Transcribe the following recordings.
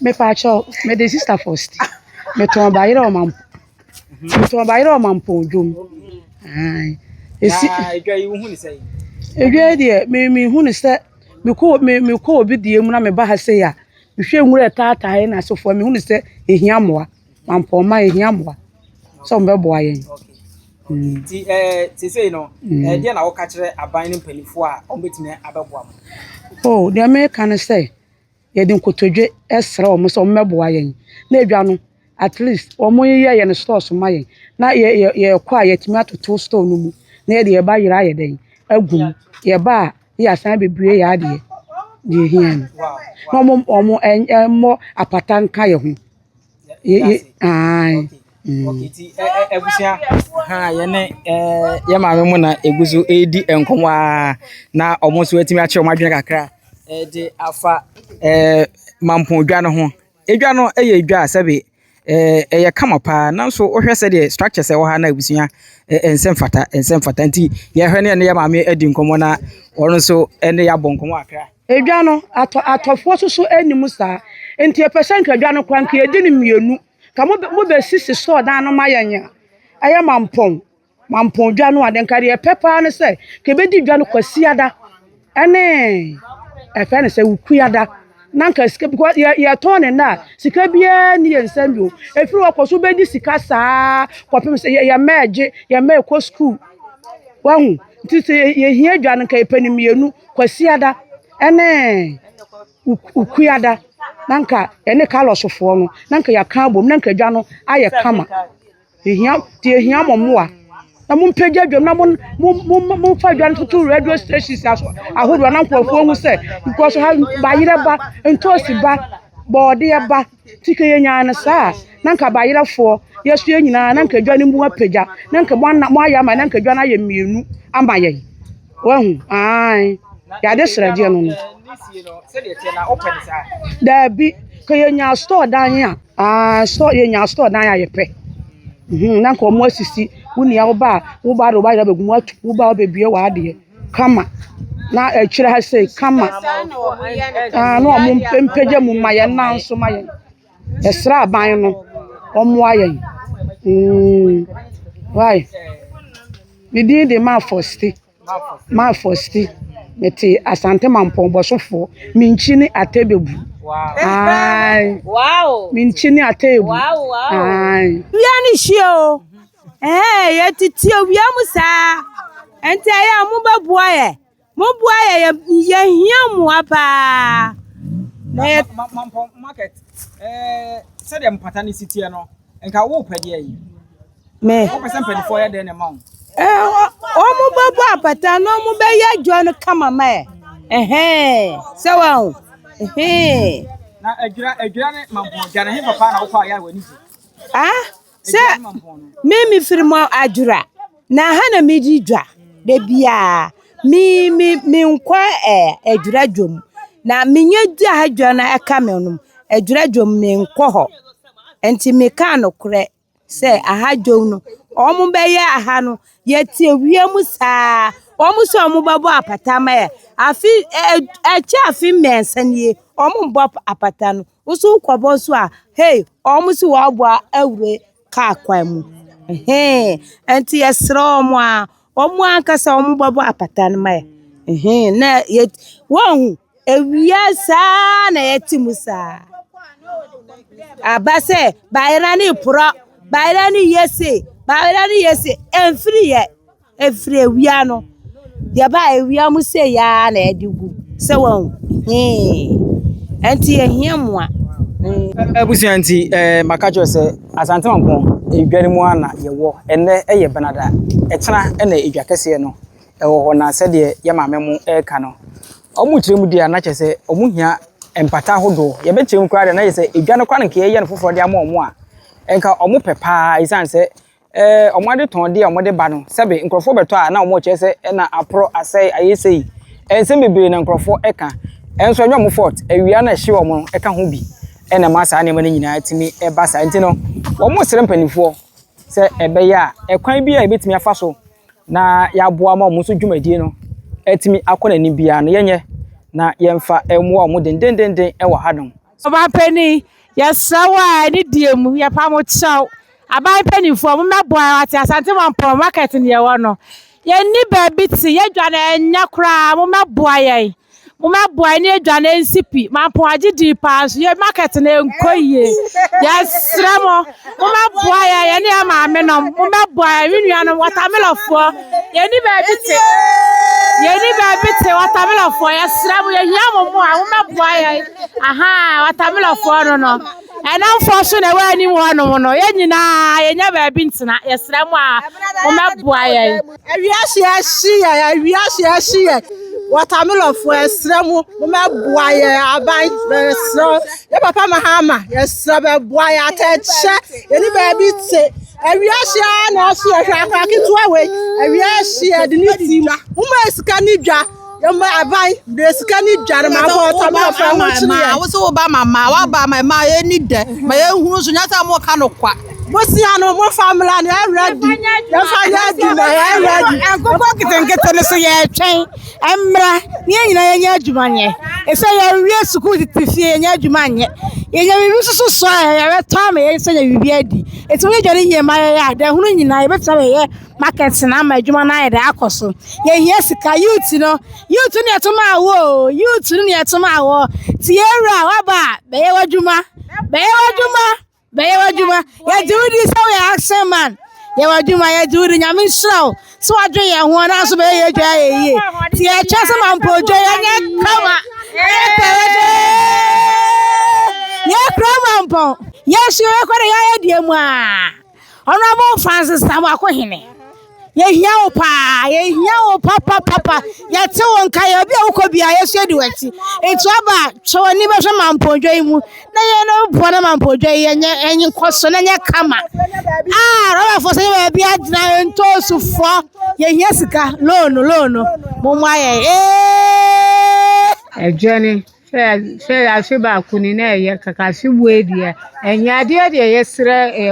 Me pacho, me de sister first. Me to bayira o mampo. Me to bayira o mampo dwom. Ai. Esi edwa yi hu ni sei. Edwa de me hu ni se me ko obi die mu na me ba ha se ya. Me hwe nwure tata he na sofo me hu ni se ehia moa. Mampo ma ehia moa. So mbe bo ayen. Ti sei no, dia na wo ka kire aban ni mpanifo a ombetime abeboa mo. Oh, the American say, ye din kotodwe esra o mo so mmeboa yen. Na edwa no at least o mo ye no store so mayen. Na ye kwa ye timi atoto store no mu. Na ye de ba yira ye den. Agum. Ye ba ye asan bebre ye ade. Ye hian. No mo apatan ka ye ho. Ai. Okay, ti ebusia ha ye ne ye maame mu na eguzu edi enkomwa na omo so atimi a kire omadwene kakra de afa mampon dwa no ho edwa no eye edwa sebe eye kama pa nanso ohwe se de structure se wo ha na ebusia ensem fata nti ye hwe ne ye maame edi nkomo na ono so ene ya bonkomo akra edwa no atofo so animu sa nti percent edwa no kwanka edi ni mienu ka mo be sisi store dan no mayanya aya mampon dwa no aden kare pepa ne se ke be di dwa no kwasiada ene efe ne se wukuada nanka sika because ye ton na sika bia ni yensam yo efiri okoso be di sika saa kopem se ye meje ye me ko school wahu nti se ye hia dwa no ka epanimienu kwasiada ene ukuada nanka ene kalosofo no nanka ya kan bom nanka dwa no aye kama ehia momoa na mumpegya dwom na mun fa dwa no to radio stations ahodo na nkofo hu se because ha bayire ba entosi ba bode ba tike yenya na sa nanka bayire fo yesu nyina nanka dwa no mu apegya nanka mo aya ma nanka dwa na aye mienu ama ye wahu ai ya de srade no da bi ka yenya store dan ya store yenya store dan ya yepe nanka omo asisi wuni ya wo ba ro ba ya begum atu wo ba obebie wa ade kama na akira ha sei kama no omo mpegya mu maye nanso maye esra aban no omo aye why we did the ma first meti asante mampon bosofo minchini atebebu ai wow minchini atebebu wow ai wiani shio ye titi wiamu sa ente ya mu babua ye ye hiamu apa na mampon market se dem patani city no enka wo pede yi me o person pede for ye dey na maun omu babu apata no mu be ye dwo no kama ma se wa na adwira ne mampon dwa ne he papa na wo kwa ya wani se me firmo adwura na ha na me di dwa de bia mi nkwa adwura dwom na menye di ha dwa na eka me no adwura dwom me nkọ ho enti me ka no kure se aha dwom no omu be ye aha no ye tie wiamu saa omu so omu babo apata ma ye afi afi mensanie omu bo apata no usu kwabo so a hey omu so wa bo awure ka kwa mu enti yesra omu a omu ankasa omu babo apata no ma ye na ye won ewia saa na ye timusa abase bayra ni pro bayra ni yese enfri ewia no ya ba ewia mu se ya na edigu se won enti ehia mu a ebusia nti makajo se asante mampon edware mu ana ye wo ene eye benada etena ena edwa kese no ewo ho na se de ye maame mu eka no omu kiremu dia na chese omu hia empata hodo ye be kiremu kwa de na ye se edwa no kwa nke ye no foforo de ama omu a enka omu pepa isan se omade ton de omade ba no sebe nkrofo beto a na omo chese na apro asai ayesei ensem bebere na nkrofo eka enso anwa mo fort awia na hye omo eka ho bi ena masa na ema nyina atimi eba sa nti no omo sere mpanifo se ebe ya ekwan bi a ebetimi afa so na ya boa ma omo so dwumadie no atimi akona ni bia no yenye na yemfa emu omo dendendenden e wa hadon Oba penny, yes, so I need you, your palm chow. I buy penny for my boy at Asante Mampo market in your one. Ye ni baby tea, ye done and yakra, my boy. Mama boy ni dwane nsipi mampo age di pass ye market na enkoye ya sremo mama boy ya ni ama me no mama boy mi nua no watermelon fo ye ni ba bite watermelon fo ya sremo ye hia mo a mama boy aha watermelon fo no and am for so na wa ni mo no ye nyina ye nya ba bi ntina ye sremo a mama boy ya wi watermelon for esremu mama boy aban esro ye papa mahama esra be boy ateche ye ni ba bi te ewiase na so ehwa ketewa we ewiase de ni tim mama esika ni dwa ye ma aban de esika ni dwa ma bo watermelon for ho chire wo so ba mama wa ba mama ye ni de ma ye hunu so nyata mo ka no kwa Bosia no mo family na ready. Ya fa ya di na ya ready. Enkopo kitenkete ne so ye twen. Emra, ne nyina ye nya adwumanye. E se ya wie school titifie nya adwumanye. Ye nya bi so so ya beto ma ye se ya bibi adi. E to ye jori ye ma ya da hunu nyina ye beto ma ye market na ma adwuma na ye da akoso. Ye hia sika youth no. Youth ne to ma wo, youth ne to ma wo. Ti era wa ba be ye wadwuma. Be ye wadwuma. Bayawajuma, ya do this how ya accent man. Yawajuma, ya do the yamin slow. So I do ya one answer by your day. See, I chance a man for joy and come. Yeah, Cramampo. Yes, you are quite a dear ma. Honorable Francis Tamakohine. Ye papa. Ya te won kai obi awukobia yesu eduwati. Etu aba so ni be hwe mampodwai mu. Na ye no bo na mampodwai enyi koso na nya kama. Roba for say we bia dina ntosufo. Ye hia sika loan. Mo mwa ye. Ejani se asiba kuni na ye kakasi buedie. Enya de yesre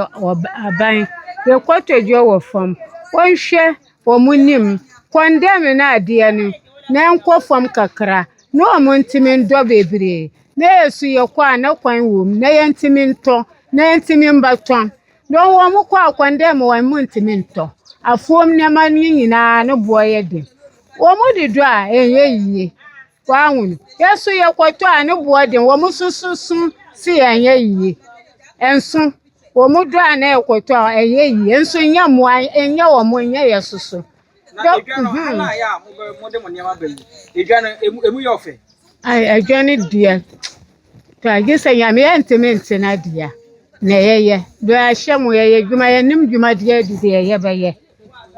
aban. Ye kwotodwo wo fam. Wonhwe womunim condemn na ade no na enkofam kakra na omuntimi ndo bebre na yesu yekwa na kwan wom na yentimi nto na yentimi mbaton no wo mu kwa condemn wo muntimi nto afuom ne ma nyina no boye de wo mu dido a enye wa nwunu yesu yekwoto a no boye de wo mu sususun si enye yiye enso Omo do ana ekoto eyeyi enso nya mo enya wo mo nya yesoso na ya mo de mo niam abayi edwa no emu ye ofe edwa ne dia ta gese nya me entement na dia na yeye do ahye mo yeye dwuma ye nim dwuma dia di ye beye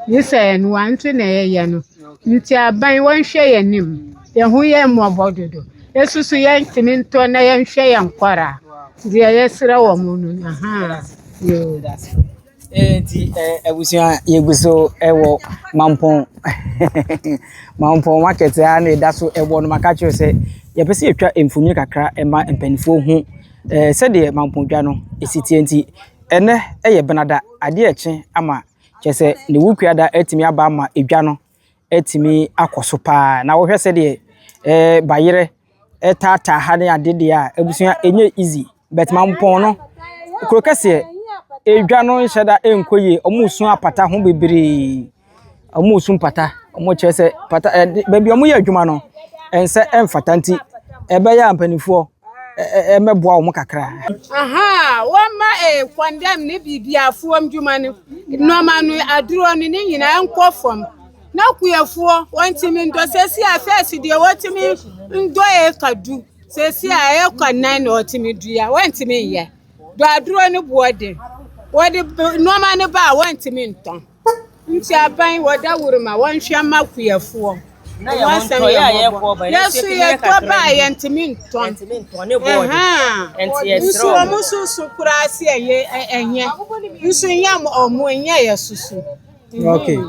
yese no anto na yeye no nti aban won hwe ye nim ye hu ye mo bododo yesusu ye entimento na ye hwe ye nkwara dia yesra wo mu no aha yo ti ebusia yeguso ewo mampon market ya na daso ewo no maka kire se ye pese etwa emfumi kakra ema empanifo hu se de mampon dwa no esitie nti ene eye benada ade eche ama kese ne wukuada atimi aba ama edwa no atimi akoso pa na wo hwe se de bayire etata ha ne ade de a ebusia enye easy but mampon no krokese edwa no nheda enkoye omusun apata ho bebre omusun pata omo chese pata baby omo ye adwuma no ense emfata nti ebe ya ampanifo emeboa omo kakra aha wama condemn ne bibia afuom dwuma no normal no aduro no ne nyina enkofom na kuyefuo wantimi ndo sesi afesi de wotimi ndo kadu sesi a ekwanan na otimi dua wantimi ye do aduro no boode wode normal ne ba wantimi nton nti aban woda wuruma wanhwe makuyefuo na ye wonto ya ye ko ba yesu ye to ba ye ntimi nton ne boode enti yesro nso mususu kurase ye enye nso nyam omo enye yesusu okay